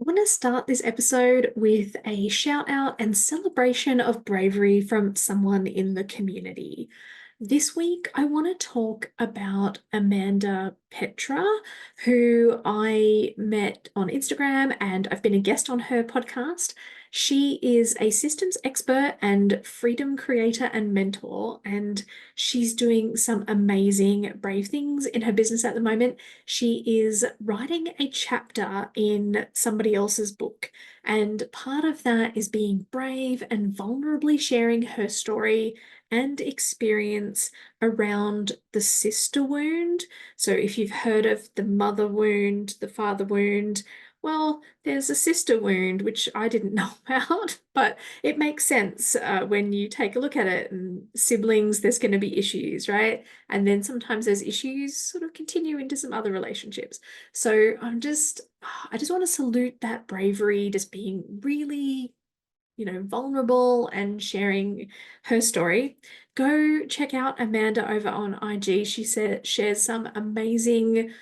I want to start this episode with a shout out and celebration of bravery from someone in the community. This week, I want to talk about Amanda Petra, who I met on Instagram and I've been a guest on her podcast. She is a systems expert and freedom creator and mentor, and she's doing some amazing, brave things in her business at the moment. She is writing a chapter in somebody else's book, and part of that is being brave and vulnerably sharing her story and experience around the sister wound. So, if you've heard of the mother wound, the father wound, well, there's a sister wound, which I didn't know about, but it makes sense when you take a look at it. And siblings, there's going to be issues, right? And then sometimes those issues sort of continue into some other relationships. So I just want to salute that bravery, just being really, vulnerable and sharing her story. Go check out Amanda over on IG. She shares some amazing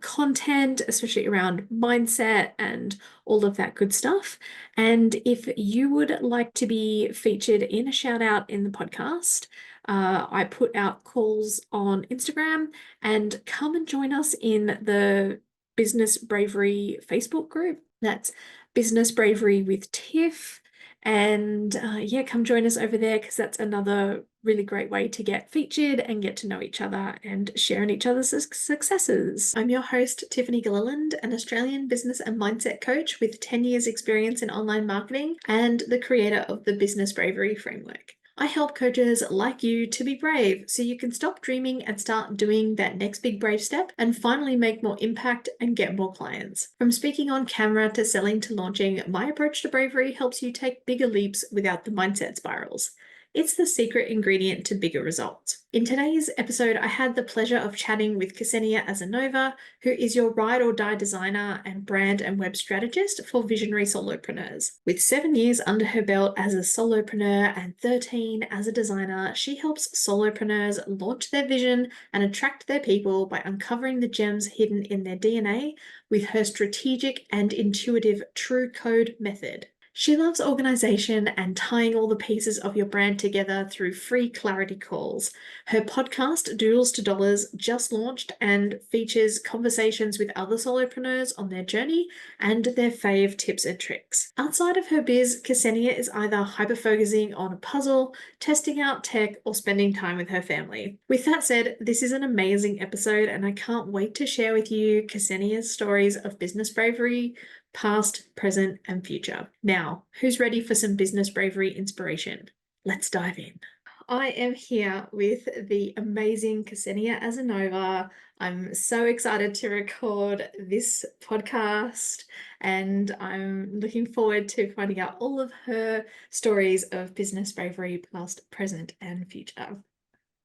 content, especially around mindset and all of that good stuff. And if you would like to be featured in a shout out in the podcast, I put out calls on Instagram, and come and join us in the Business Bravery Facebook group. That's Business Bravery with Tiff. And yeah, come join us over there because that's another really great way to get featured and get to know each other and share in each other's successes. I'm your host, Tiffany Gilliland, an Australian business and mindset coach with 10 years experience in online marketing and the creator of the Business Bravery framework. I help coaches like you to be brave so you can stop dreaming and start doing that next big brave step and finally make more impact and get more clients. From speaking on camera to selling to launching, my approach to bravery helps you take bigger leaps without the mindset spirals. It's the secret ingredient to bigger results. In today's episode, I had the pleasure of chatting with Ksenia Azanova, who is your ride or die designer and brand and web strategist for Visionary Solopreneurs. With 7 years under her belt as a solopreneur and 13 as a designer, she helps solopreneurs launch their vision and attract their people by uncovering the gems hidden in their DNA with her strategic and intuitive True Code method. She loves organization and tying all the pieces of your brand together through free clarity calls. Her podcast, Doodles to Dollars, just launched and features conversations with other solopreneurs on their journey and their fave tips and tricks. Outside of her biz, Ksenia is either hyper-focusing on a puzzle, testing out tech, or spending time with her family. With that said, this is an amazing episode and I can't wait to share with you Ksenia's stories of business bravery, past, present, and future. Now, who's ready for some business bravery inspiration? Let's dive in. I am here with the amazing Ksenia Azanova. I'm so excited to record this podcast, and I'm looking forward to finding out all of her stories of business bravery, past, present, and future.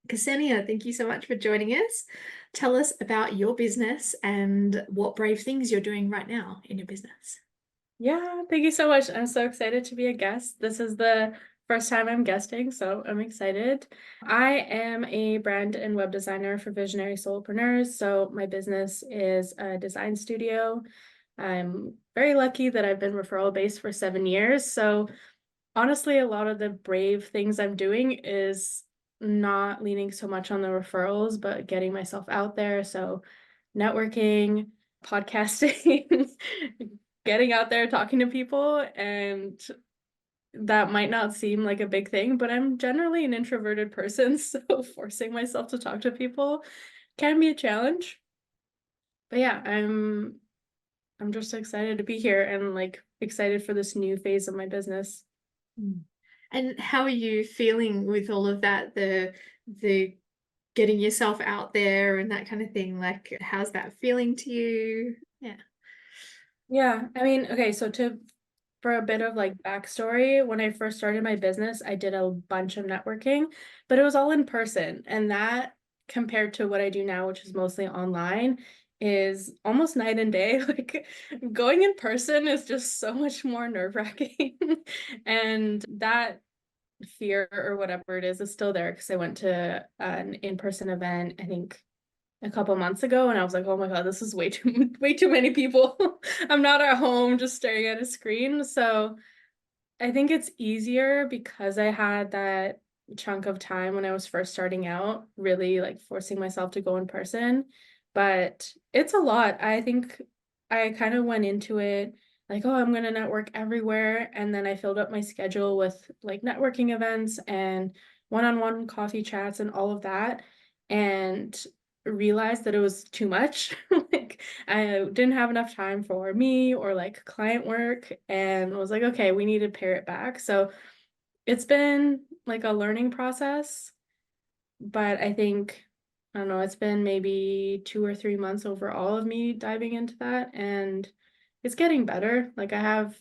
Ksenia, thank you so much for joining us. Tell us about your business and what brave things you're doing right now in your business. Yeah, thank you so much. I'm so excited to be a guest. This is the first time I'm guesting, so I'm excited. I am a brand and web designer for Visionary Solopreneurs. So my business is a design studio. I'm very lucky that I've been referral based for 7 years. So honestly, a lot of the brave things I'm doing is not leaning so much on the referrals, but getting myself out there. So networking, podcasting, getting out there, talking to people. And that might not seem like a big thing, but I'm generally an introverted person. So forcing myself to talk to people can be a challenge. But yeah, I'm just excited to be here and like excited for this new phase of my business. Mm. And how are you feeling with all of that, the getting yourself out there and that kind of thing? Like, how's that feeling to you? Yeah. Yeah, I mean, okay, so for a bit of like backstory, when I first started my business, I did a bunch of networking, but it was all in person. And that compared to what I do now, which is mostly online, is almost night and day. Like going in person is just so much more nerve-wracking. And that fear or whatever it is still there because I went to an in-person event, I think a couple months ago, and I was like, oh my God, this is way too way too many people. I'm not at home just staring at a screen. So I think it's easier because I had that chunk of time when I was first starting out, really like forcing myself to go in person. But it's a lot. I think I kind of went into it like, oh, I'm gonna network everywhere. And then I filled up my schedule with like networking events and one-on-one coffee chats and all of that. And realized that it was too much. Like I didn't have enough time for me or like client work, and was like, okay, we need to pare it back. So it's been like a learning process, but I think, I don't know, it's been maybe 2 or 3 months overall of me diving into that, and it's getting better. Like I have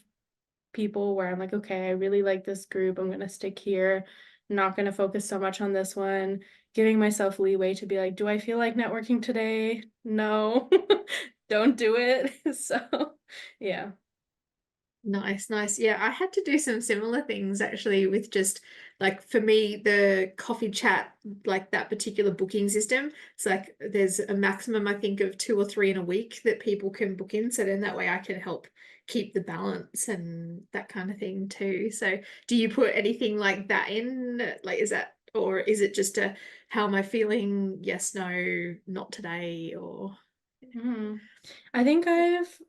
people where I'm like, okay, I really like this group. I'm gonna stick here. I'm not gonna focus so much on this one. Giving myself leeway to be like, do I feel like networking today? No, don't do it. So, yeah. Nice, nice. Yeah, I had to do some similar things actually with just like for me, the coffee chat, like that particular booking system. It's like there's a maximum, I think, of 2 or 3 in a week that people can book in. So then that way I can help keep the balance and that kind of thing too. So do you put anything like that in? Like, is that, or is it just a how am I feeling? Yes, no, not today, or Mhm. I think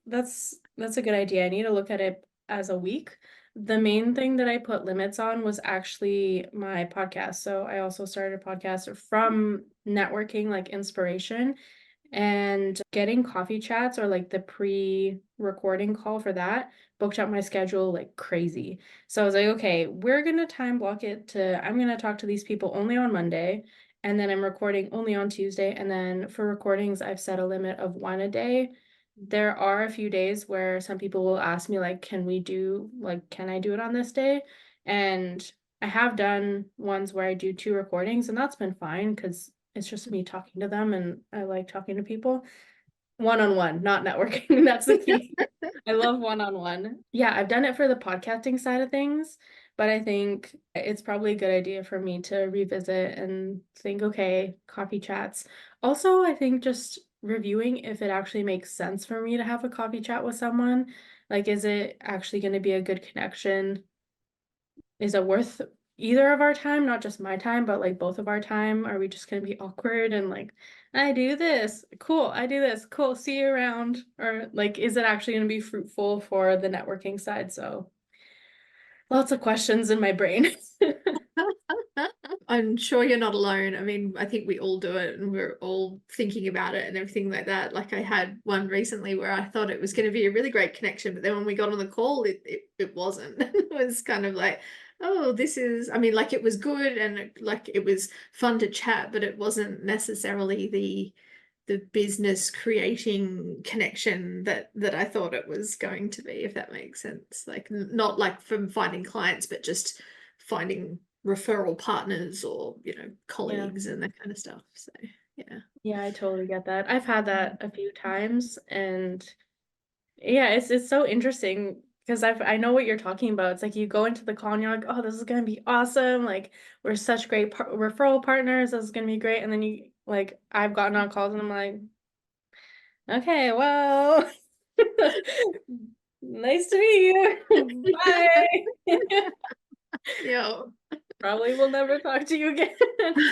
that's a good idea. I need to look at it as a week. The main thing that I put limits on was actually my podcast. So I also started a podcast from networking, like inspiration, and getting coffee chats or like the pre-recording call for that booked up my schedule like crazy. So I was like, okay, we're gonna time block it to I'm gonna talk to these people only on Monday, and then I'm recording only on Tuesday. And then for recordings, I've set a limit of one a day. There are a few days where some people will ask me like, can I do it on this day? And I have done ones where I do 2 recordings, and that's been fine because it's just me talking to them, and I like talking to people. One-on-one, not networking. That's the key. I love one-on-one. Yeah, I've done it for the podcasting side of things, but I think it's probably a good idea for me to revisit and think, okay, coffee chats. Also, I think just reviewing if it actually makes sense for me to have a coffee chat with someone. Like, is it actually going to be a good connection? Is it worth either of our time, not just my time, but like both of our time? Are we just gonna be awkward and like, I do this, cool, I do this, cool, see you around? Or like, is it actually gonna be fruitful for the networking side? So lots of questions in my brain. I'm sure you're not alone. I mean, I think we all do it and we're all thinking about it and everything like that. Like I had one recently where I thought it was going to be a really great connection, but then when we got on the call, it wasn't. It was kind of like, oh, this is, I mean, like it was good and like it was fun to chat, but it wasn't necessarily the business creating connection that I thought it was going to be, if that makes sense. Like not like from finding clients, but just finding referral partners or, Yeah. colleagues and that kind of stuff. So yeah. Yeah, I totally get that. I've had that a few times, and yeah, it's so interesting because I know what you're talking about. It's like you go into the call and you're like, oh, this is gonna be awesome. Like we're such great referral partners. This is gonna be great. And then you like I've gotten on calls and I'm like, okay, well, nice to meet you. Bye. Yeah. Probably will never talk to you again.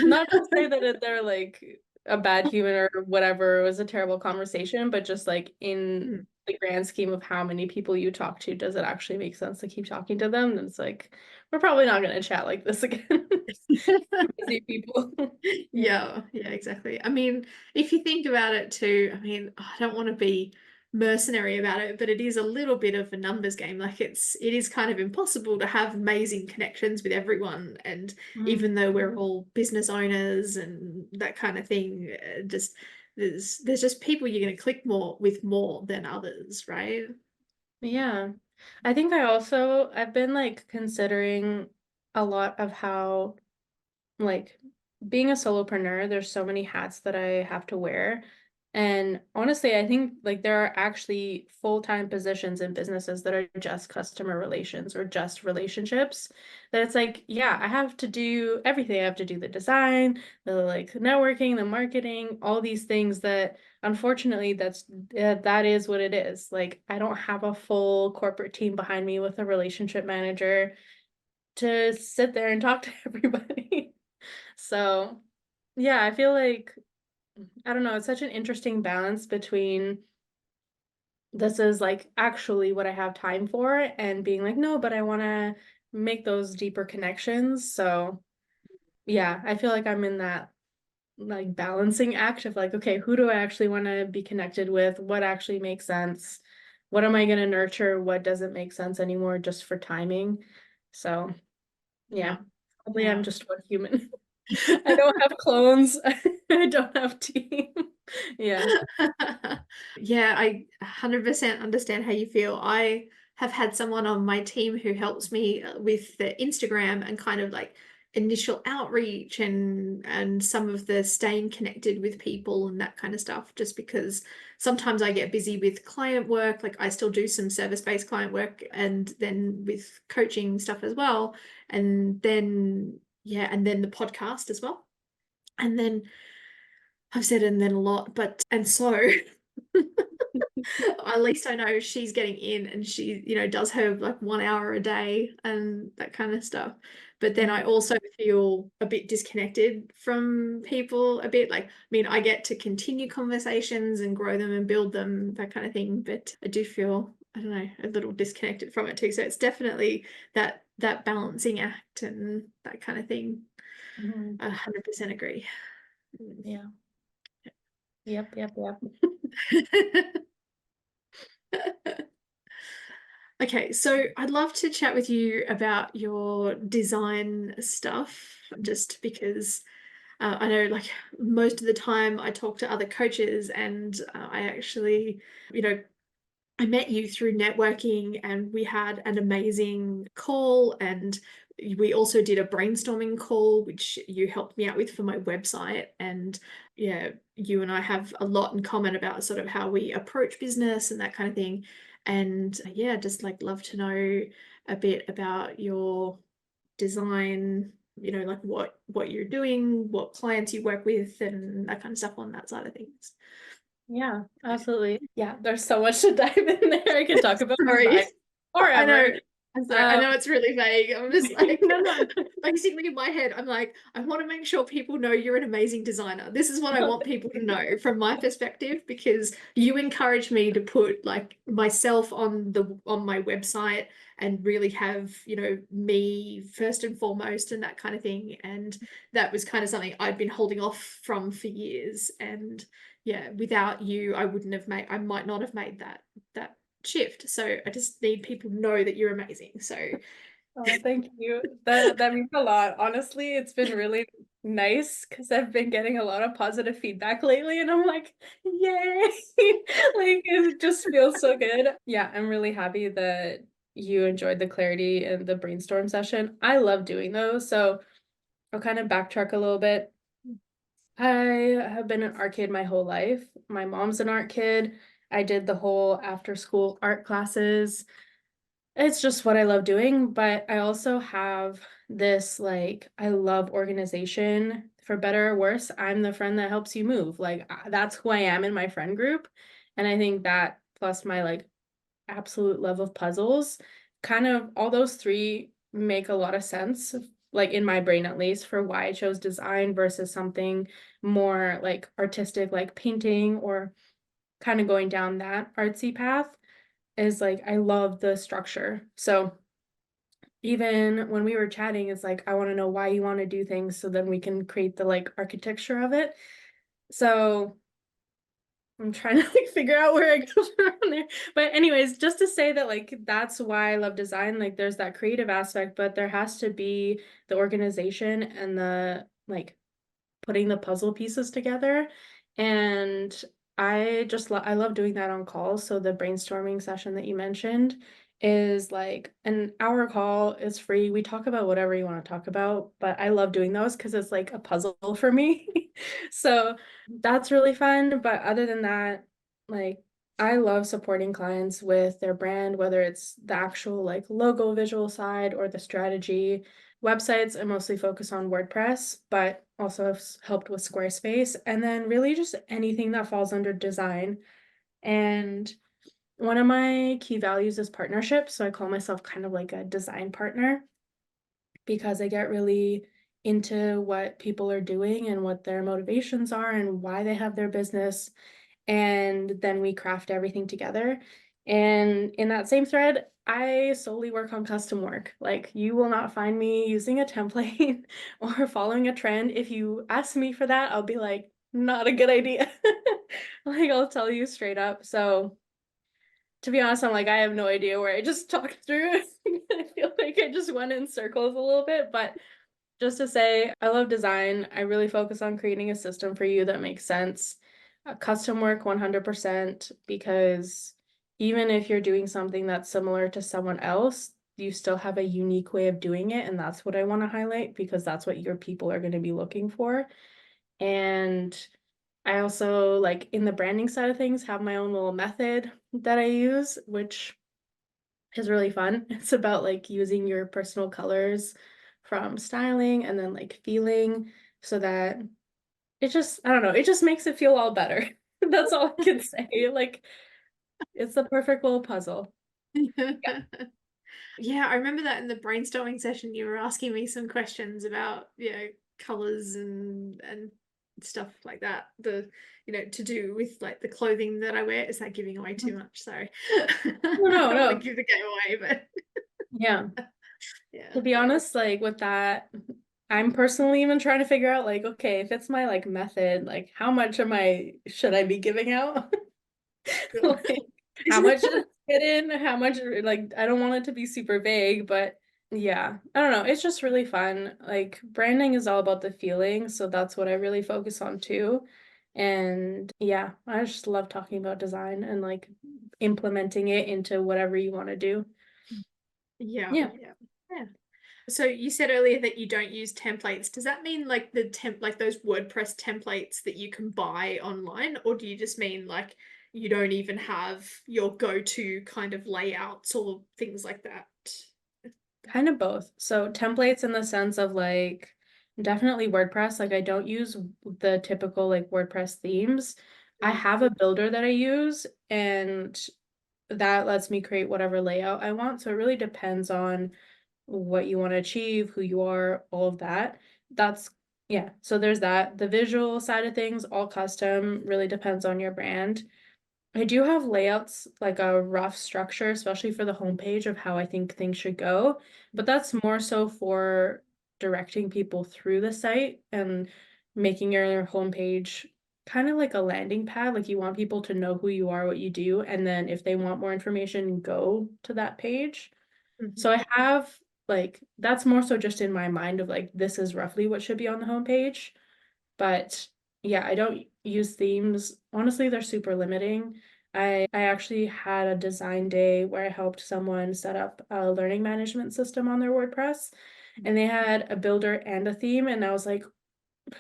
Not to say that they're like a bad human or whatever, it was a terrible conversation, but just like in Mm. the grand scheme of how many people you talk to, does it actually make sense to keep talking to them? And it's like, we're probably not going to chat like this again. Busy people. Yeah. Yeah, yeah, exactly. I mean, if you think about it too, I mean, I don't want to be mercenary about it, but it is a little bit of a numbers game. Like it is kind of impossible to have amazing connections with everyone. And Mhm. even though we're all business owners and that kind of thing, just there's just people you're going to click more with more than others, right? Yeah. I think I've been like considering a lot of how like being a solopreneur, there's so many hats that I have to wear. And honestly, I think like there are actually full-time positions in businesses that are just customer relations or just relationships. That it's like, yeah, I have to do everything. I have to do the design, the like networking, the marketing, all these things that unfortunately that is what it is. Like I don't have a full corporate team behind me with a relationship manager to sit there and talk to everybody. So, yeah, I feel like I don't know, it's such an interesting balance between this is like actually what I have time for and being like, no, but I want to make those deeper connections. So, yeah, I feel like I'm in that like balancing act of like, okay, who do I actually want to be connected with? What actually makes sense? What am I going to nurture? What doesn't make sense anymore just for timing? So, Yeah. yeah, probably I'm Yeah. just one human. I don't have clones. I don't have team. Yeah. Yeah, I 100% understand how you feel. I have had someone on my team who helps me with the Instagram and kind of like initial outreach and some of the staying connected with people and that kind of stuff, just because sometimes I get busy with client work. Like I still do some service-based client work and then with coaching stuff as well. And then yeah, and then the podcast as well. And then I've said and then a lot, but and so at least I know she's getting in and she, does her like 1 hour a day and that kind of stuff. But then I Mhm. also feel a bit disconnected from people a bit. Like, I mean, I get to continue conversations and grow them and build them, that kind of thing. But I do feel, I don't know, a little disconnected from it too. So it's definitely that balancing act and that kind of thing. Mhm. I 100% agree. Yeah. Yep, yep, yep. Okay, so I'd love to chat with you about your design stuff, just because I know, like, most of the time I talk to other coaches, and I actually, you know, I met you through networking, and we had an amazing call, and we also did a brainstorming call, which you helped me out with for my website. And yeah, you and I have a lot in common about sort of how we approach business and that kind of thing. And yeah, just like love to know a bit about your design, like what you're doing, what clients you work with, and that kind of stuff on that side of things. Yeah, absolutely. Yeah, there's so much to dive in there. I could talk about Sorry. design I know. forever. I'm sorry. I Um, know it's really vague. I'm just like, no, no. basically in my head, I'm like, I want to make sure people know you're an amazing designer. This is what I No, want people to know from my perspective, because you encourage me to put like myself on my website and really have, me first and foremost and that kind of thing. And that was kind of something I'd been holding off from for years. And yeah, without you, I might not have made that shift. So I just need people to know that you're amazing. So oh, thank you. That means a lot. Honestly, it's been really nice because I've been getting a lot of positive feedback lately, and I'm like, yay! Like it just feels so good. Yeah, I'm really happy that you enjoyed the clarity and the brainstorm session. I love doing those, so I'll kind of backtrack a little bit. I have been an art kid my whole life. My mom's an art kid. I did the whole after school art classes. It's just what I love doing, but I also have this like I love organization for better or worse. I'm the friend that helps you move. Like that's who I am in my friend group. And I think that plus my like absolute love of puzzles, kind of all those three make a lot of sense, like in my brain at least, for why I chose design versus something more like artistic, like painting or kind of going down that artsy path is like I love the structure. So even when we were chatting, it's like I want to know why you want to do things so then we can create the like architecture of it. So I'm trying to like figure out where I go from there. But anyways, just to say that like that's why I love design. Like there's that creative aspect, but there has to be the organization and the like putting the puzzle pieces together. And I love doing that on calls. So the brainstorming session that you mentioned is like an hour call. It's free. We talk about whatever you want to talk about, but I love doing those because it's like a puzzle for me. So that's really fun. But other than that, like I love supporting clients with their brand, whether it's the actual like logo visual side or the strategy. Websites, I mostly focus on WordPress, but also have helped with Squarespace, and then really just anything that falls under design. And one of my key values is partnership. So I call myself kind of like a design partner because I get really into what people are doing and what their motivations are and why they have their business. And then we craft everything together. And in that same thread, I solely work on custom work. Like, you will not find me using a template or following a trend. If you ask me for that, I'll be like, not a good idea. Like, I'll tell you straight up. So, to be honest, I'm like, I have no idea where I just talked through. I feel like I just went in circles a little bit, but just to say, I love design. I really focus on creating a system for you that makes sense. Custom work 100%, because even if you're doing something that's similar to someone else, you still have a unique way of doing it. And that's what I want to highlight, because that's what your people are going to be looking for. And I also, like, in the branding side of things, have my own little method that I use, which is really fun. It's about like using your personal colors from styling and then like feeling, so that it just, I don't know, it just makes it feel all better. That's all I can say. Like, it's the perfect little puzzle. Yeah. Yeah, I remember that in the brainstorming session, you were asking me some questions about, colors and stuff like that. To do with like the clothing that I wear. Is that giving away too much? Sorry. No, I no, don't want to no. give the game away, but Yeah. yeah. To be honest, like with that, I'm personally even trying to figure out like, okay, if it's my like method, like how much am I should I be giving out? Sure. Like, how much should it fit in? How much, like, I don't want it to be super vague, but yeah, I don't know. It's just really fun. Like, branding is all about the feeling, so that's what I really focus on too. And yeah, I just love talking about design and like implementing it into whatever you want to do. Yeah, Yeah. yeah. Yeah. So you said earlier that you don't use templates. Does that mean like like those WordPress templates that you can buy online, or do you just mean like you don't even have your go-to kind of layouts or things like that? Kind of both. So templates in the sense of like definitely WordPress. Like, I don't use the typical like WordPress themes. I Mm. have a builder that I use, and that lets me create whatever layout I want. So it really depends on what you want to achieve, who you are, all of that. That's, yeah. So there's that. The visual side of things, all custom, really depends on your brand. I do have layouts, like a rough structure, especially for the homepage of how I think things should go, but that's more so for directing people through the site and making your homepage kind of like a landing pad. Like, you want people to know who you are, what you do, and then if they want more information, go to that page. So Mhm. I have like, that's more so just in my mind of like, this is roughly what should be on the homepage. But yeah, I don't use themes. Honestly, they're super limiting. I actually had a design day where I helped someone set up a learning management system on their WordPress, and they had a builder and a theme, and I was like,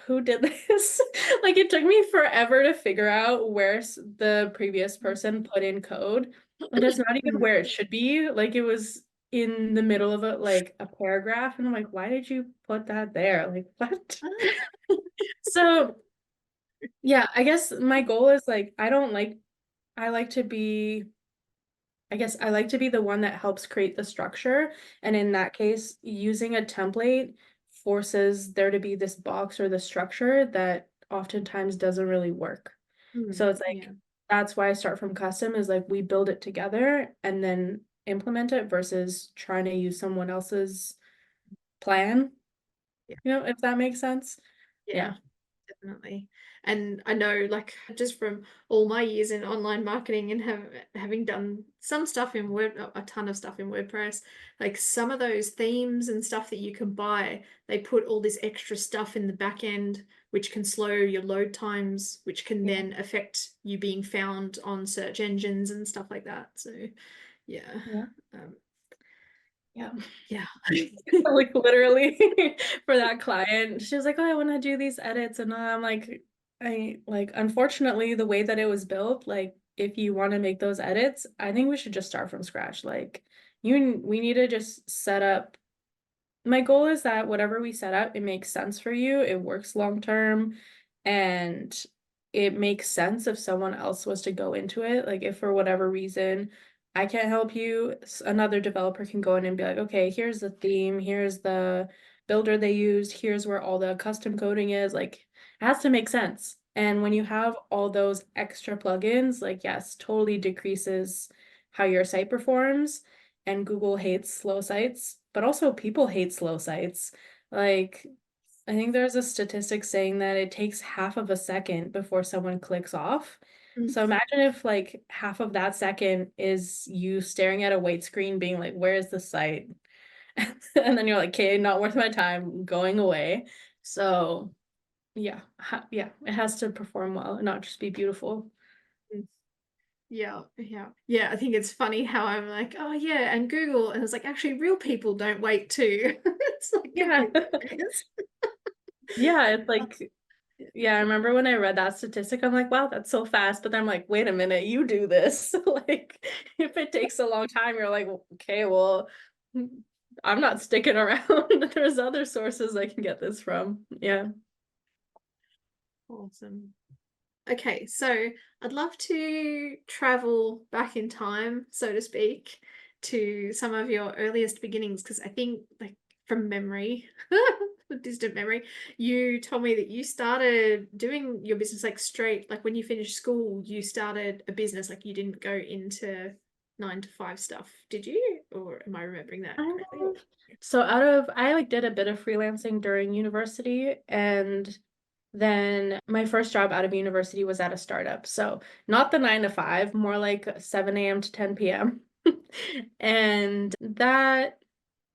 who did this? Like, it took me forever to figure out where the previous person put in code, and it's not even Mhm. where it should be. Like, it was in the middle of a paragraph, and I'm like, why did you put that there? Like, what? So yeah, I guess my goal is like, I like to be, I guess I like to be the one that helps create the structure. And in that case, using a template forces there to be this box or the structure that oftentimes doesn't really work. Mm, So it's like, yeah. that's why I start from custom, is like we build it together and then implement it versus trying to use someone else's plan, Yeah. if that makes sense. Yeah. Yeah. Definitely. And I know, like, just from all my years in online marketing and having done some stuff in a ton of stuff in WordPress, like some of those themes and stuff that you can buy, they put all this extra stuff in the back end, which can slow your load times, which can Yeah. then affect you being found on search engines and stuff like that. So, yeah. Yeah. Um, Yeah. Yeah. Like literally for that client. She was like, "Oh, I want to do these edits." And I'm like, I like unfortunately the way that it was built, like if you want to make those edits, I think we should just start from scratch. Like we need to just set up. My goal is that whatever we set up, it makes sense for you, it works long term, and it makes sense if someone else was to go into it. Like if for whatever reason I can't help you, another developer can go in and be like, okay, here's the theme, here's the builder they used, here's where all the custom coding is. Like it has to make sense. And when you have all those extra plugins, like yes, totally decreases how your site performs, and Google hates slow sites, but also people hate slow sites. Like, I think there's a statistic saying that it takes half of a second before someone clicks off. Mm. So imagine if like half of that second is you staring at a white screen being like, where is the site? And then you're like, okay, not worth my time, going away. So yeah, yeah, it has to perform well and not just be beautiful. Yeah, yeah. Yeah, I think it's funny how I'm like, oh yeah, and Google, and it's like actually real people don't wait too. It's like Yeah. completely obvious. Yeah, it's like, yeah, I remember when I read that statistic, I'm like, wow, that's so fast. But then I'm like, wait a minute, you do this. Like, if it takes a long time, you're like, okay, well, I'm not sticking around. There's other sources I can get this from. Yeah. Awesome. Okay, so I'd love to travel back in time, so to speak, to some of your earliest beginnings, because I think, like, from memory, distant memory, you told me that you started doing your business like straight, like when you finished school, you started a business, like you didn't go into 9 to 5 stuff, did you? Or am I remembering that Kind correctly? of. So I like did a bit of freelancing during university, and then my first job out of university was at a startup. So not the 9 to 5, more like 7 a.m. to 10 p.m. And that,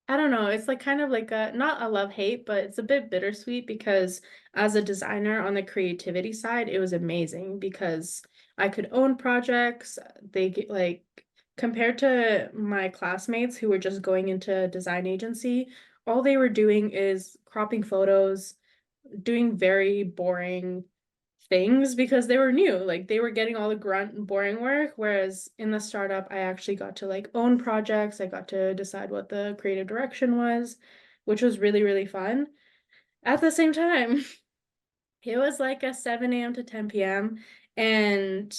I don't know, it's like kind of like a not a love hate, but it's a bit bittersweet because as a designer on the creativity side, it was amazing because I could own projects. They get like compared to my classmates who were just going into design agency, all they were doing is cropping photos, doing very boring things because they were new. Like they were getting all the grunt and boring work. Whereas in the startup, I actually got to like own projects. I got to decide what the creative direction was, which was really, really fun. At the same time, it was like a 7 a.m. to 10 p.m. and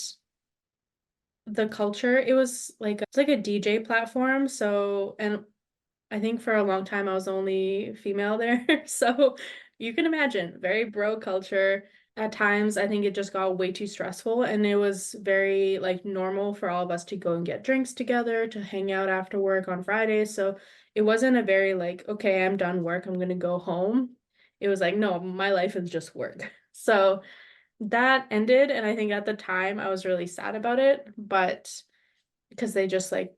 the culture, it's like a DJ platform. So, and I think for a long time I was the only female there. So you can imagine, very bro culture. At times, I think it just got way too stressful, and it was very like normal for all of us to go and get drinks together, to hang out after work on Fridays. So it wasn't a very like, okay, I'm done work, I'm gonna go home. It was like, no, my life is just work. So that ended, and I think at the time I was really sad about it, but because they just like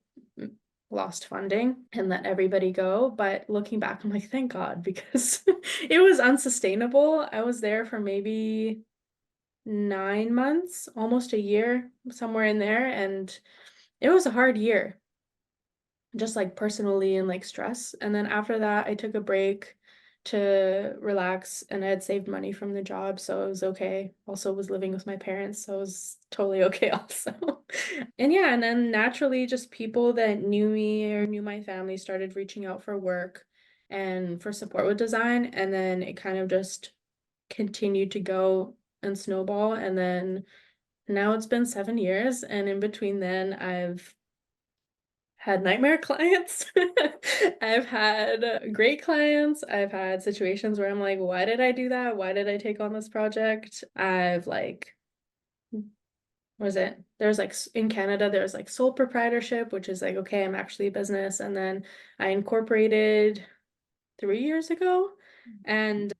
lost funding and let everybody go. But looking back, I'm like, thank God, because it was unsustainable. I was there for maybe 9 months, almost a year, somewhere in there. And it was a hard year, just like personally and like stress. And then after that, I took a break to relax, and I had saved money from the job, so it was okay. Also was living with my parents, so it was totally okay also. And yeah, and then naturally just people that knew me or knew my family started reaching out for work and for support with design, and then it kind of just continued to go and snowball. And then now it's been 7 years, and in between then I've had nightmare clients. I've had great clients. I've had situations where I'm like, why did I do that? Why did I take on this project? I've like, what is it? There's like in Canada, there's like sole proprietorship, which is like, okay, I'm actually a business. And then I incorporated 3 years ago, and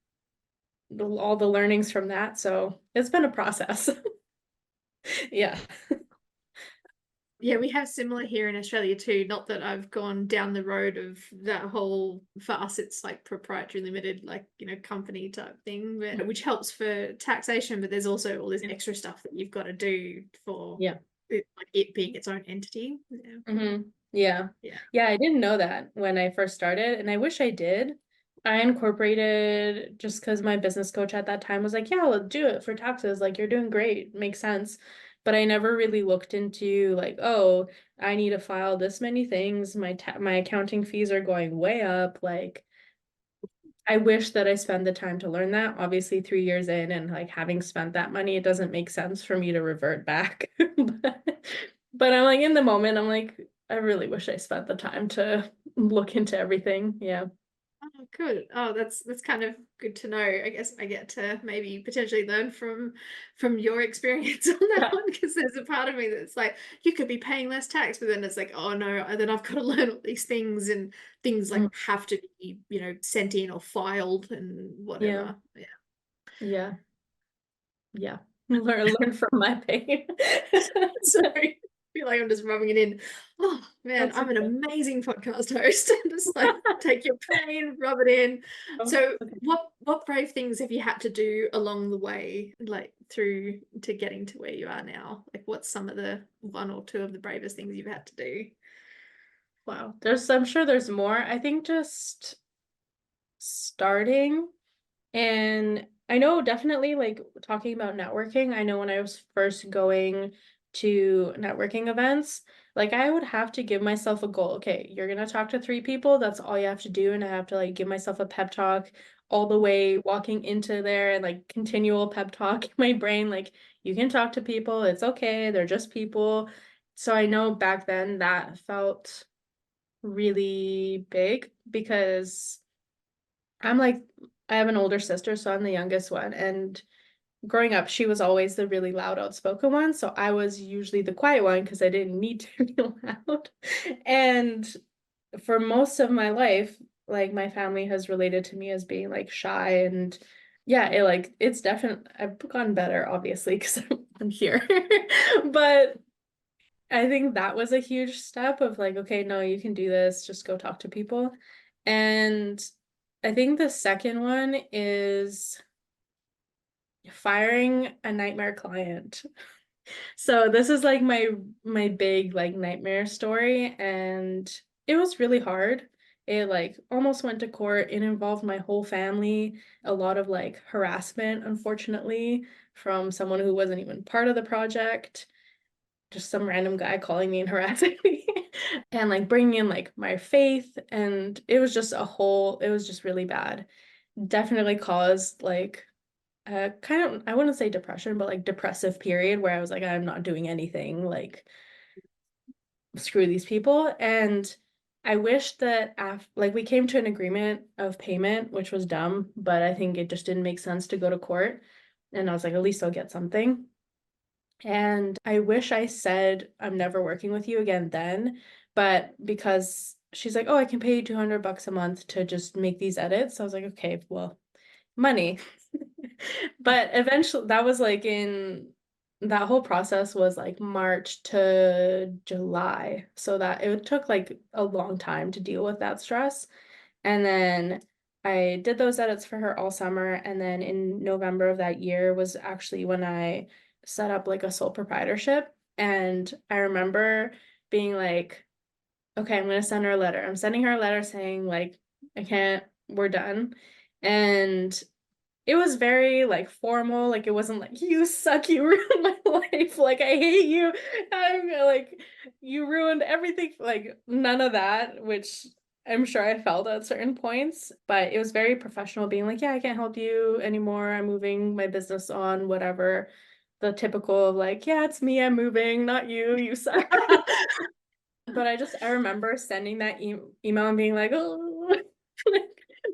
all the learnings from that. So it's been a process. Yeah. Yeah, we have similar here in Australia too. Not that I've gone down the road of that whole, for us, it's like proprietary limited, like, company type thing, but which helps for taxation, but there's also all this extra stuff that you've got to do for Yeah. it, like it being its own entity. Yeah. Hmm. Yeah. Yeah. Yeah, I didn't know that when I first started, and I wish I did. I incorporated just because my business coach at that time was like, yeah, let's do it for taxes. Like, you're doing great. Makes sense. But I never really looked into like, oh, I need to file this many things. My accounting fees are going way up. Like, I wish that I spent the time to learn that. Obviously, 3 years in and like having spent that money, it doesn't make sense for me to revert back. But I'm like in the moment, I'm like, I really wish I spent the time to look into everything. Yeah. Oh, good. Oh, that's kind of good to know. I guess I get to maybe potentially learn from your experience on that Yeah. one, because there's a part of me that's like, you could be paying less tax, but then it's like, oh no, then I've got to learn all these things, and things Mm, like have to be, sent in or filed and yeah. whatever. Yeah. Yeah. Yeah. Learn from my pain. Sorry. I feel like I'm just rubbing it in. Oh man, That's I'm an okay. amazing podcast host. Just like take your pain, rub it in. Oh, So okay. what brave things have you had to do along the way, like through to getting to where you are now? Like what's some of the one or two of the bravest things you've had to do? Wow. I'm sure there's more. I think just starting. And I know definitely like talking about networking, I know when I was first going to networking events, like I would have to give myself a goal. Okay, you're gonna talk to 3 people, that's all you have to do. And I have to like give myself a pep talk all the way walking into there and like continual pep talk in my brain, like you can talk to people, it's okay, they're just people. So I know back then that felt really big because I'm like, I have an older sister, so I'm the youngest one. And growing up, she was always the really loud, outspoken one. So I was usually the quiet one because I didn't need to be loud. And for most of my life, like my family has related to me as being like shy and yeah, it's definitely I've gotten better, obviously, because I'm here. But I think that was a huge step of like, okay, no, you can do this, just go talk to people. And I think the second one is firing a nightmare client. So this is like my big like nightmare story, and it was really hard. It like almost went to court. It involved my whole family, a lot of like harassment, unfortunately, from someone who wasn't even part of the project, just some random guy calling me and harassing me and like bringing in like my faith, and it was just really bad. Definitely caused like a kind of, I wouldn't say depression, but like depressive period where I was like, I'm not doing anything, like screw these people. And I wish that after like we came to an agreement of payment, which was dumb, but I think it just didn't make sense to go to court. And I was like, at least I'll get something. And I wish I said I'm never working with you again then, but because she's like, "Oh, I can pay you $200 a month to just make these edits." So I was like, "Okay, well, money." But eventually that was like in that whole process was like March to July. So that it took like a long time to deal with that stress. And then I did those edits for her all summer. And then in November of that year was actually when I set up like a sole proprietorship. And I remember being like, okay, I'm gonna send her a letter. I'm sending her a letter saying, like, I can't, we're done. And it was very like formal, like it wasn't like you suck, you ruined my life, like I hate you. I'm like you ruined everything, like none of that, which I'm sure I felt at certain points, but it was very professional being like, yeah, I can't help you anymore. I'm moving my business on, whatever. The typical of like, yeah, it's me, I'm moving, not you, you suck. But I remember sending that email and being like, oh,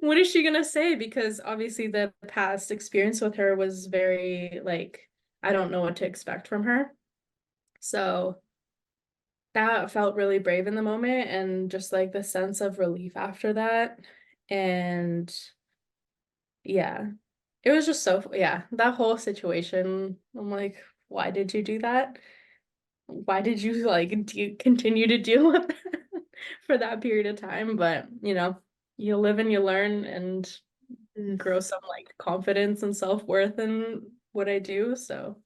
what is she gonna say? Because obviously the past experience with her was very like, I don't know what to expect from her. So that felt really brave in the moment, and just like the sense of relief after that. And yeah, it was just so, yeah, that whole situation. I'm like, why did you do that? Why did you like continue to deal with that for that period of time? But you live and you learn and Mm. grow some like confidence and self-worth in what I do. So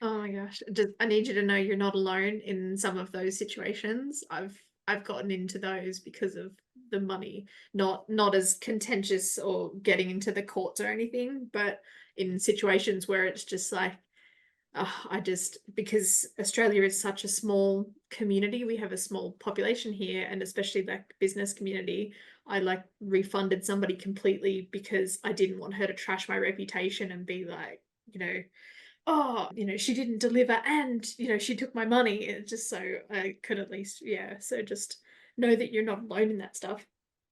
Oh my gosh. Just, I need you to know you're not alone in some of those situations. I've gotten into those because of the money. Not as contentious or getting into the courts or anything, but in situations where it's just like, I just, because Australia is such a small community, we have a small population here, and especially like business community. I like refunded somebody completely because I didn't want her to trash my reputation and be like, you know, oh, she didn't deliver and, she took my money. It's just so I could at least, yeah. So just know that you're not alone in that stuff.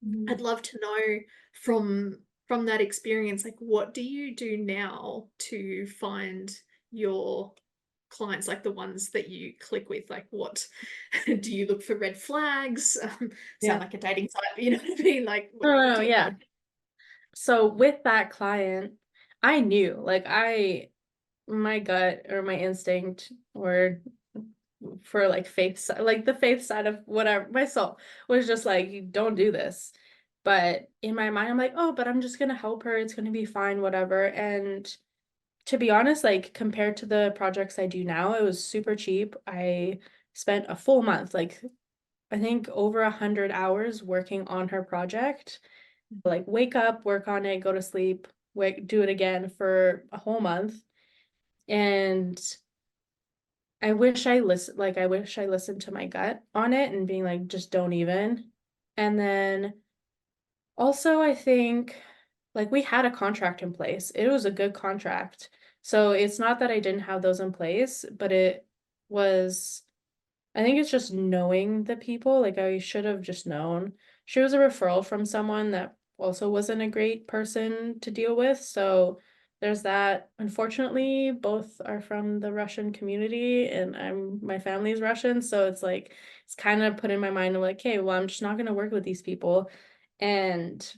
Mhm. I'd love to know from that experience, like what do you do now to find your clients, like the ones that you click with? Like what do you look for red flags? Sound Yeah. like a dating site, but you know what I mean? Like No, no, what no, do you yeah. So with that client, I knew, like my gut or my instinct or for like like the faith side of whatever, my soul was just like, you don't do this. But in my mind, I'm like, oh, but I'm just gonna help her. It's gonna be fine, whatever. And to be honest, like compared to the projects I do now, it was super cheap. I spent a full month, like I think over 100 hours working on her project. Like wake up, work on it, go to sleep, wake, do it again for a whole month. And I wish I listened to my gut on it and being like, just don't even. And then also I think like we had a contract in place. It was a good contract. So it's not that I didn't have those in place, but it was, I think it's just knowing the people. Like I should have just known. She was a referral from someone that also wasn't a great person to deal with. So there's that. Unfortunately, both are from the Russian community and my family's Russian. So it's like it's kind of put in my mind of like, hey, well, I'm just not gonna work with these people. And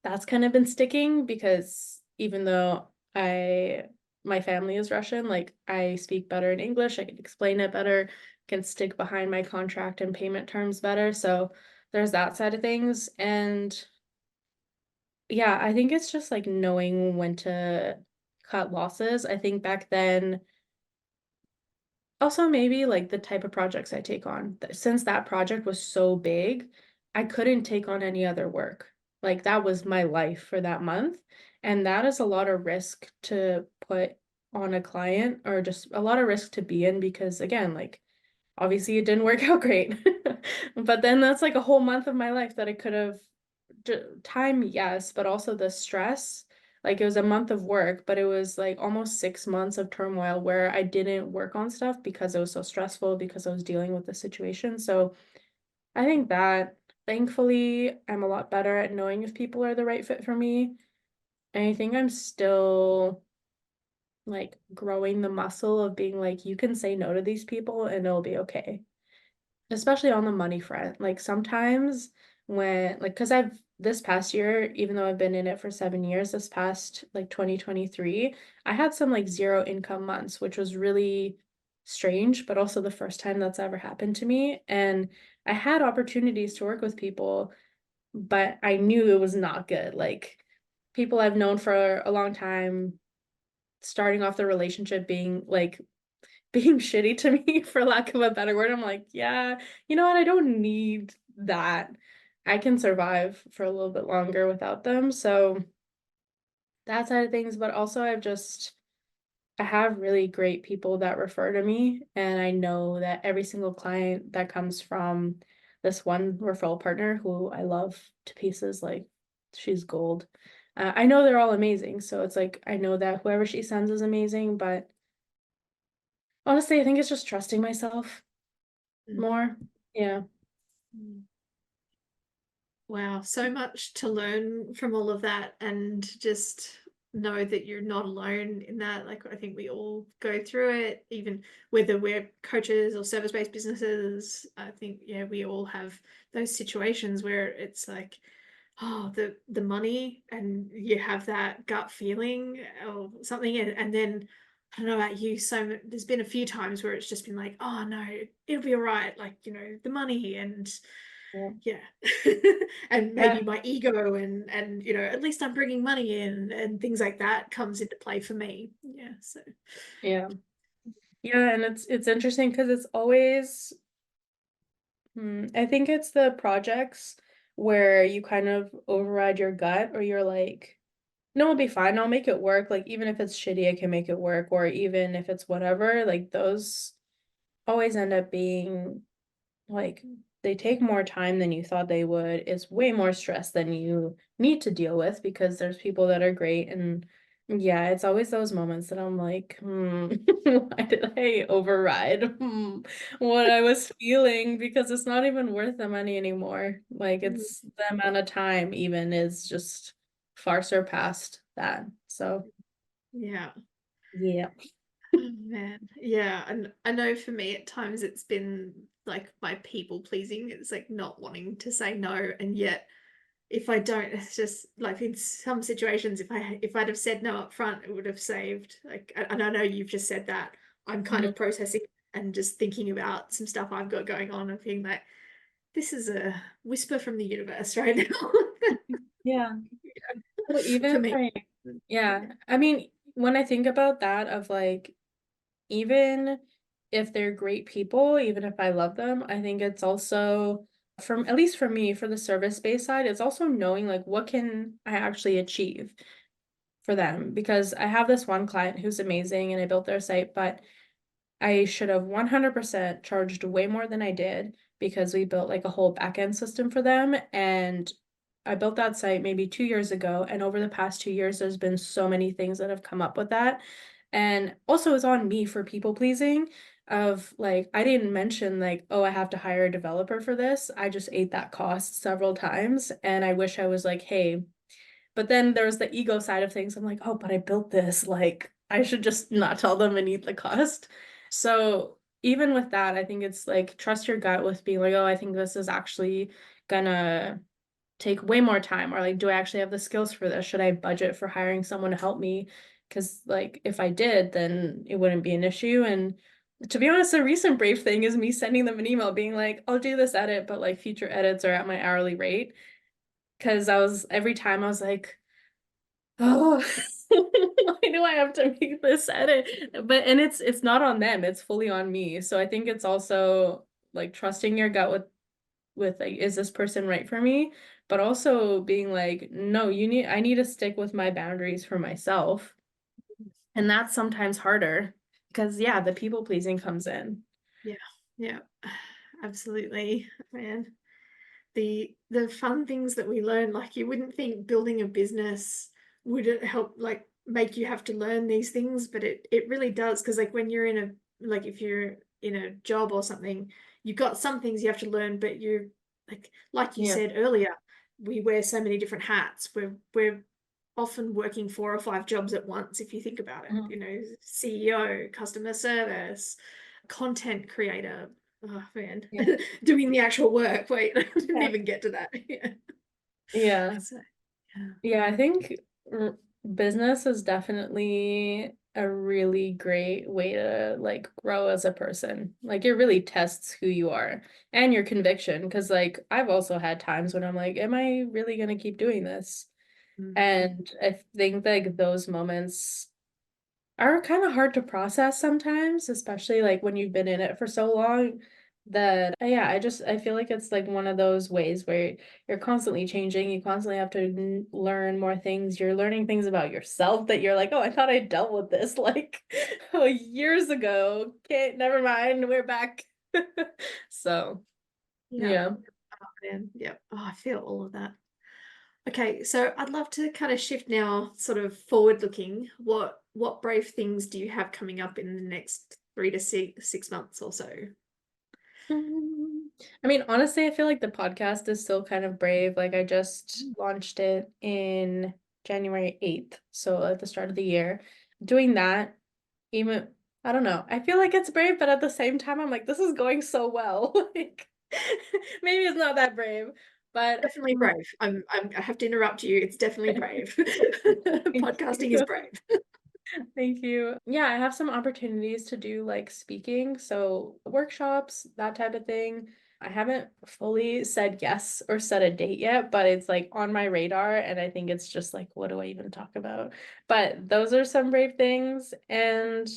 that's kind of been sticking because even though I my family is Russian, like I speak better in English, I can explain it better, can stick behind my contract and payment terms better. So there's that side of things. And yeah, I think it's just like knowing when to cut losses. I think back then also, maybe like the type of projects I take on. Since that project was so big, I couldn't take on any other work. Like that was my life for that month. And that is a lot of risk to put on a client or just a lot of risk to be in because again, like obviously it didn't work out great. But then that's like a whole month of my life that I could have time, yes, but also the stress. Like it was a month of work, but it was like almost 6 months of turmoil where I didn't work on stuff because it was so stressful because I was dealing with the situation. So I think that thankfully I'm a lot better at knowing if people are the right fit for me. And I think I'm still like growing the muscle of being like, you can say no to these people and it'll be okay, especially on the money front. Like sometimes when like because I've this past year, even though I've been in it for 7 years, this past like 2023, I had some like zero income months, which was really strange, but also the first time that's ever happened to me. And I had opportunities to work with people, but I knew it was not good. Like people I've known for a long time, starting off the relationship being shitty to me for lack of a better word. I'm like, yeah, you know what? I don't need that. I can survive for a little bit longer without them. So that side of things, but also I have really great people that refer to me, and I know that every single client that comes from this one referral partner who I love to pieces, like she's gold. I know they're all amazing, so it's like I know that whoever she sends is amazing, but honestly, I think it's just trusting myself more. Yeah. Mm. Wow, so much to learn from all of that, and just know that you're not alone in that. Like, I think we all go through it, even whether we're coaches or service-based businesses. I think, yeah, we all have those situations where it's like, oh, the money, and you have that gut feeling or something, and then I don't know about you, so there's been a few times where it's just been like, oh no, it'll be all right, like, the money, and Yeah. Yeah. And Yeah. maybe my ego and at least I'm bringing money in and things like that comes into play for me. Yeah. So Yeah. Yeah, and it's interesting because it's always I think it's the projects where you kind of override your gut or you're like, no, it'll be fine. I'll make it work. Like even if it's shitty, I can make it work. Or even if it's whatever, like those always end up being like they take more time than you thought they would. It's way more stress than you need to deal with because there's people that are great. And yeah, it's always those moments that I'm like, why did I override what I was feeling? Because it's not even worth the money anymore. Like mm, it's the amount of time even is just far surpassed that. So yeah. yeah. Oh, man. Yeah. And I know for me at times it's been like my people pleasing. It's like not wanting to say no. And yet if I don't, it's just like in some situations, if I'd have said no up front, it would have saved like and I know you've just said that. I'm kind Mhm. of processing and just thinking about some stuff I've got going on and being like, this is a whisper from the universe right now. Yeah. Well, For even me. like, yeah, I mean, when I think about that, of like, even if they're great people, even if I love them, I think it's also, from at least for me, for the service-based side, it's also knowing like what can I actually achieve for them. Because I have this one client who's amazing and I built their site, but I should have 100% charged way more than I did because we built like a whole backend system for them. And I built that site maybe 2 years ago. And over the past 2 years, there's been so many things that have come up with that. And also, it's on me for people pleasing. Of like, I didn't mention, like, oh, I have to hire a developer for this. I just ate that cost several times. And I wish I was like, hey, but then there's the ego side of things. I'm like, oh, but I built this. Like, I should just not tell them and eat the cost. So even with that, I think it's like trust your gut with being like, oh, I think this is actually gonna take way more time. Or like, do I actually have the skills for this? Should I budget for hiring someone to help me? Because like if I did, then it wouldn't be an issue. And to be honest, a recent Brave thing is me sending them an email being like, I'll do this edit, but like future edits are at my hourly rate. Because every time I was like, oh, why do I have to make this edit? But and it's not on them, it's fully on me. So I think it's also like trusting your gut with like, is this person right for me? But also being like, no, I need to stick with my boundaries for myself. And that's sometimes harder because yeah, the people pleasing comes in. Yeah. Yeah. Absolutely, man. The fun things that we learn, like you wouldn't think building a business would it help like make you have to learn these things, but it really does because like when you're in a like if you're in a job or something, you've got some things you have to learn, but you're like you Yeah. said earlier, we wear so many different hats. We're often working 4 or 5 jobs at once if you think about it. Mhm. CEO, customer service, content creator. Oh man, Yeah. doing the actual work. Wait, I didn't Yeah. even get to that. Yeah. Yeah. So, yeah. Yeah, I think business is definitely a really great way to like grow as a person. Like it really tests who you are and your conviction. Because like I've also had times when I'm like, am I really gonna keep doing this? Mm. And I think like those moments are kind of hard to process sometimes, especially like when you've been in it for so long that yeah, I feel like it's like one of those ways where you're constantly changing, you constantly have to learn more things. You're learning things about yourself that you're like, oh, I thought I dealt with this like oh, years ago. Okay, never mind, we're back. So, Yeah. yeah. Oh, man. Yeah. Oh, I feel all of that. Okay, so I'd love to kind of shift now, sort of forward looking. What brave things do you have coming up in the next 3 to 6 months or so? I mean, honestly, I feel like the podcast is still kind of brave. Like I just launched it in January 8th, so at the start of the year. Doing that, even I don't know. I feel like it's brave, but at the same time, I'm like, this is going so well. Like maybe it's not that brave, but Definitely brave. I have to interrupt you. It's definitely brave. thank Podcasting is you. brave. Thank you. Yeah, I have some opportunities to do like speaking, so workshops, that type of thing. I haven't fully said yes or set a date yet, but it's like on my radar. And I think it's just like, what do I even talk about? But those are some brave things. And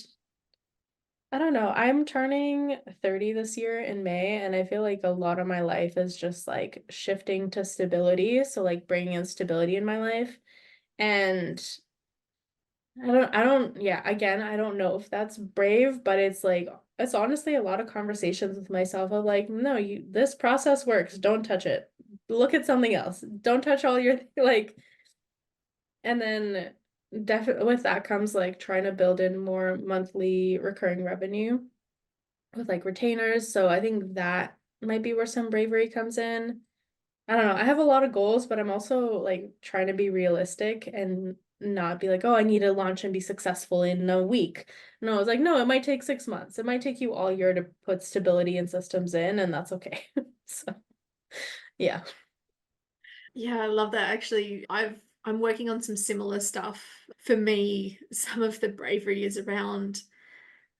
I don't know. I'm turning 30 this year in May, and I feel like a lot of my life is just like shifting to stability. So, like bringing in stability in my life. And yeah, again, I don't know if that's brave, but it's like, it's honestly a lot of conversations with myself of like, no, this process works. Don't touch it. Look at something else. Don't touch all your, like, and then definitely with that comes like trying to build in more monthly recurring revenue with like retainers. So I think that might be where some bravery comes in. I don't know. I have a lot of goals, but I'm also like trying to be realistic and not be like, oh, I need to launch and be successful in a week. No, it's like, no, it might take 6 months. It might take you all year to put stability and systems in, and that's okay. So, yeah. Yeah, I love that. Actually, I'm working on some similar stuff. For me, some of the bravery is around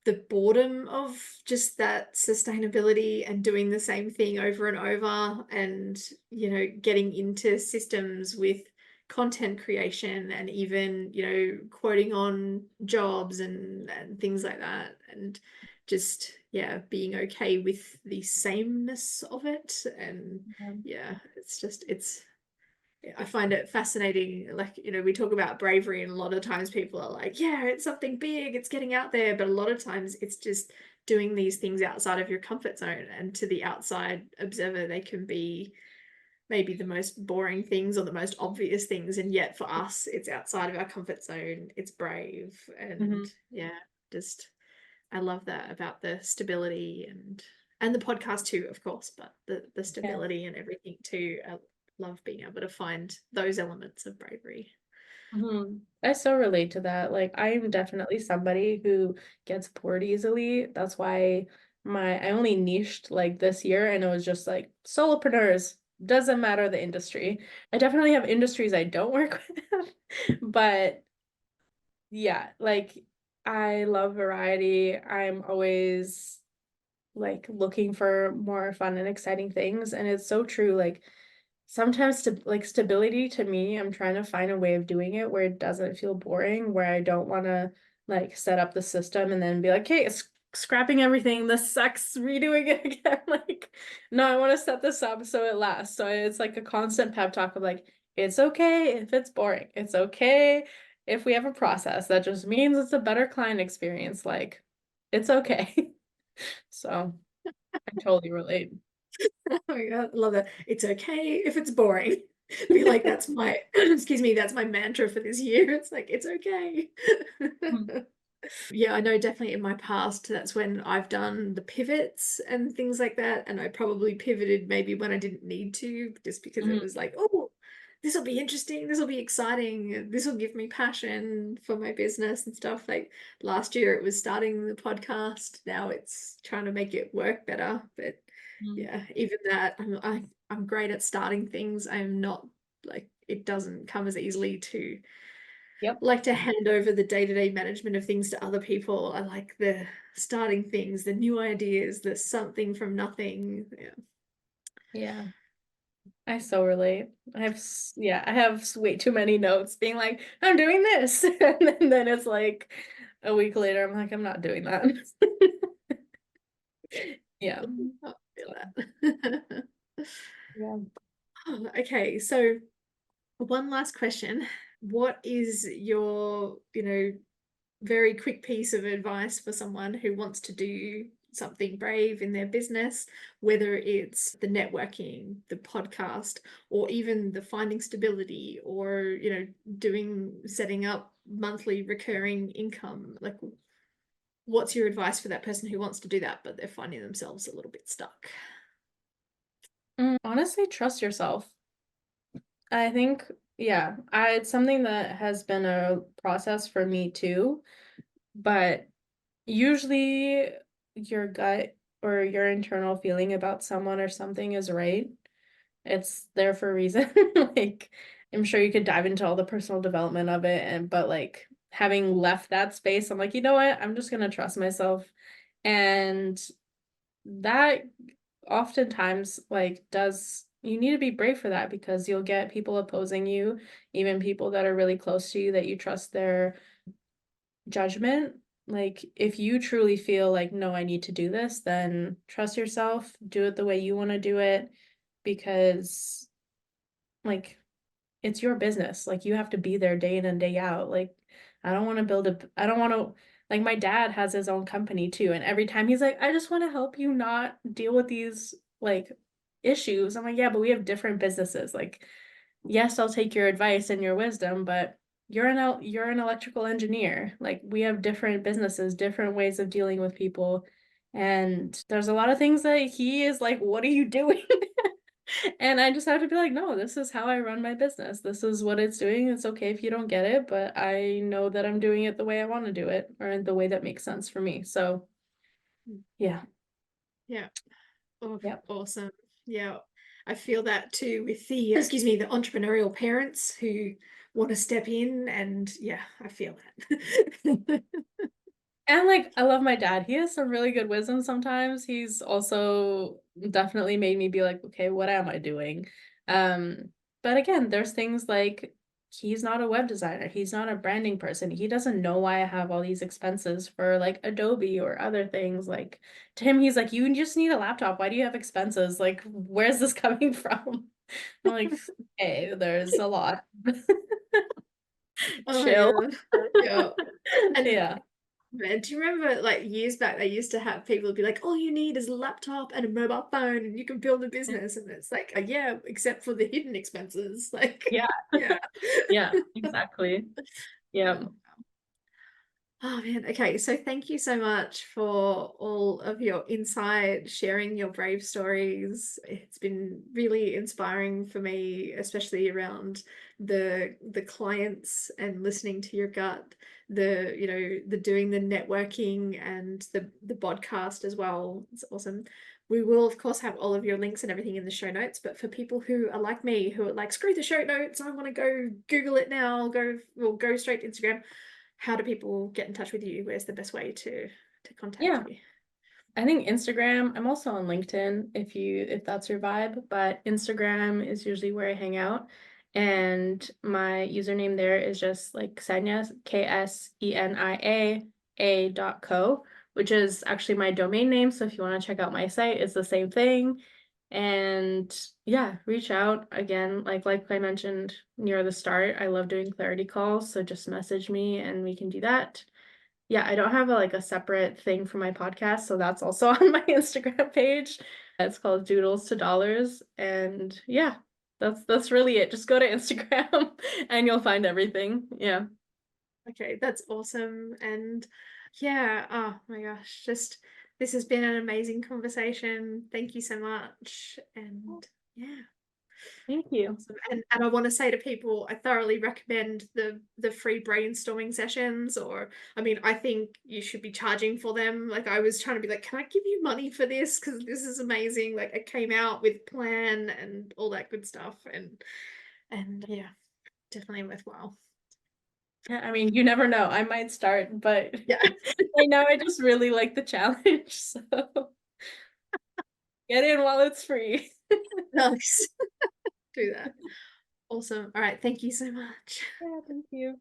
the boredom of just that sustainability and doing the same thing over and over and, getting into systems with content creation and even, quoting on jobs and things like that. And just, yeah, being okay with the sameness of it. And yeah, I find it fascinating. Like, we talk about bravery, and a lot of times people are like, yeah, it's something big, it's getting out there. But a lot of times it's just doing these things outside of your comfort zone. And to the outside observer, they can be maybe the most boring things or the most obvious things. And yet for us, it's outside of our comfort zone. It's brave. Hmm. And yeah, just I love that about the stability and the podcast too, of course, but the Yeah. stability and everything too. I love being able to find those elements of bravery. Hmm. I so relate to that. Like, I'm definitely somebody who gets bored easily. That's why I only niched like this year, and it was just like solopreneurs, doesn't matter the industry. I definitely have industries I don't work with, but yeah, like I love variety. I'm always like looking for more fun and exciting things, and it's so true. Like sometimes stability to me, I'm trying to find a way of doing it where it doesn't feel boring, where I don't want to like set up the system and then be like, hey, it's scrapping everything. This sucks, redoing it again. Like, no, I want to set this up so it lasts. So it's like a constant pep talk of like, it's okay if it's boring. It's okay if we have a process. That just means it's a better client experience. Like, it's okay. So I totally relate. Oh my God, I love that. It's okay if it's boring. I feel like that's my excuse me, that's my mantra for this year. It's like it's okay. Yeah, I know definitely in my past, that's when I've done the pivots and things like that. And I probably pivoted maybe when I didn't need to, just because it Mhm. was like, oh, this will be interesting. This will be exciting. This will give me passion for my business and stuff. Like last year, it was starting the podcast. Now it's trying to make it work better. But Mhm. yeah, even that, I'm great at starting things. I'm not like, it doesn't come as easily to Yep. like to hand over the day-to-day management of things to other people. I like the starting things, the new ideas, the something from nothing. Yeah. Yeah. I so relate. I have way too many notes being like, I'm doing this. And then it's like a week later, I'm like, I'm not doing that. Yeah. I feel So, that. yeah. Okay, so one last question. What is your, very quick piece of advice for someone who wants to do something brave in their business, whether it's the networking, the podcast, or even the finding stability, or setting up monthly recurring income? Like, what's your advice for that person who wants to do that, but they're finding themselves a little bit stuck? Honestly, trust yourself. I think, yeah, it's something that has been a process for me too, but usually your gut or your internal feeling about someone or something is right. It's there for a reason. Like, I'm sure you could dive into all the personal development of it, but like having left that space, I'm like, you know what? I'm just gonna trust myself. And that oftentimes like does you need to be brave for that because you'll get people opposing you, even people that are really close to you that you trust their judgment. Like if you truly feel like, no, I need to do this, then trust yourself, do it the way you want to do it because like it's your business. Like you have to be there day in and day out. Like I don't want to, like my dad has his own company too. And every time he's like, I just want to help you not deal with these like issues. I'm like, yeah, but we have different businesses. Like, yes, I'll take your advice and your wisdom, but you're an electrical engineer. Like we have different businesses, different ways of dealing with people. And there's a lot of things that he is like, what are you doing? And I just have to be like, no, this is how I run my business. This is what it's doing. It's okay if you don't get it, but I know that I'm doing it the way I want to do it or in the way that makes sense for me. So, yeah. Yeah. Oh, Yep. awesome. Yeah. I feel that too with the entrepreneurial parents who want to step in, and yeah, I feel that. And like I love my dad. He has some really good wisdom sometimes. He's also definitely made me be like, okay, what am I doing? But again, there's things like he's not a web designer. He's not a branding person. He doesn't know why I have all these expenses for like Adobe or other things. Like to him, he's like, you just need a laptop. Why do you have expenses? Like, where's this coming from? I'm like, hey, there's a lot. Oh my Chill. God. Yeah. And Yeah. man, do you remember like years back they used to have people be like, all you need is a laptop and a mobile phone and you can build a business, and it's like, yeah, except for the hidden expenses. Like, Yeah. yeah. Yeah, exactly. Yeah. Yeah. Oh man, okay. So thank you so much for all of your insight, sharing your brave stories. It's been really inspiring for me, especially around the clients and listening to your gut, the doing the networking and the podcast as well. It's awesome. We will of course have all of your links and everything in the show notes, but for people who are like me, who are like, screw the show notes, I want to go Google it now, go straight to Instagram. How do people get in touch with you? Where's the best way to contact Yeah. you? I think Instagram, I'm also on LinkedIn if that's your vibe, but Instagram is usually where I hang out. And my username there is just like Ksenia, Ksenia.co, which is actually my domain name. So if you want to check out my site, it's the same thing. And yeah, reach out again. Like I mentioned near the start, I love doing clarity calls. So just message me and we can do that. Yeah, I don't have like a separate thing for my podcast, so that's also on my Instagram page. It's called Doodles to Dollars, and yeah, that's really it. Just go to Instagram and you'll find everything. Yeah. Okay, that's awesome. And yeah, oh my gosh, just this has been an amazing conversation. Thank you so much. And yeah. Thank you. Awesome. And I want to say to people, I thoroughly recommend the free brainstorming sessions, or I mean, I think you should be charging for them. Like I was trying to be like, can I give you money for this? Because this is amazing. Like I came out with plan and all that good stuff. And yeah, definitely worthwhile. Yeah, I mean, you never know. I might start, but Yeah. right now I just really like the challenge. So get in while it's free. Nice. Do that. Awesome. All right. Thank you so much. Yeah, thank you.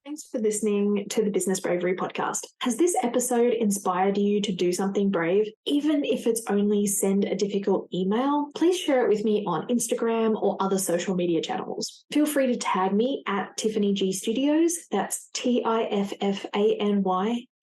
Thanks for listening to the Business Bravery podcast. Has this episode inspired you to do something brave? Even if it's only send a difficult email, please share it with me on Instagram or other social media channels. Feel free to tag me at Tiffany G Studios. That's TIFFANY.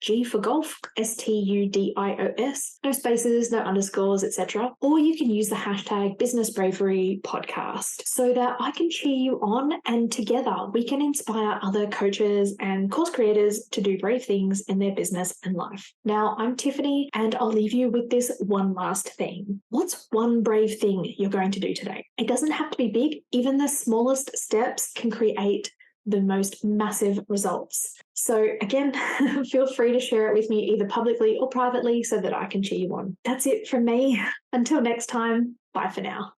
G for golf, STUDIOS, no spaces, no underscores, etc. Or you can use the hashtag Business Bravery Podcast so that I can cheer you on, and together we can inspire other coaches and course creators to do brave things in their business and life. Now, I'm Tiffany, and I'll leave you with this one last thing. What's one brave thing you're going to do today? It doesn't have to be big. Even the smallest steps can create the most massive results. So again, feel free to share it with me either publicly or privately so that I can cheer you on. That's it from me. Until next time, bye for now.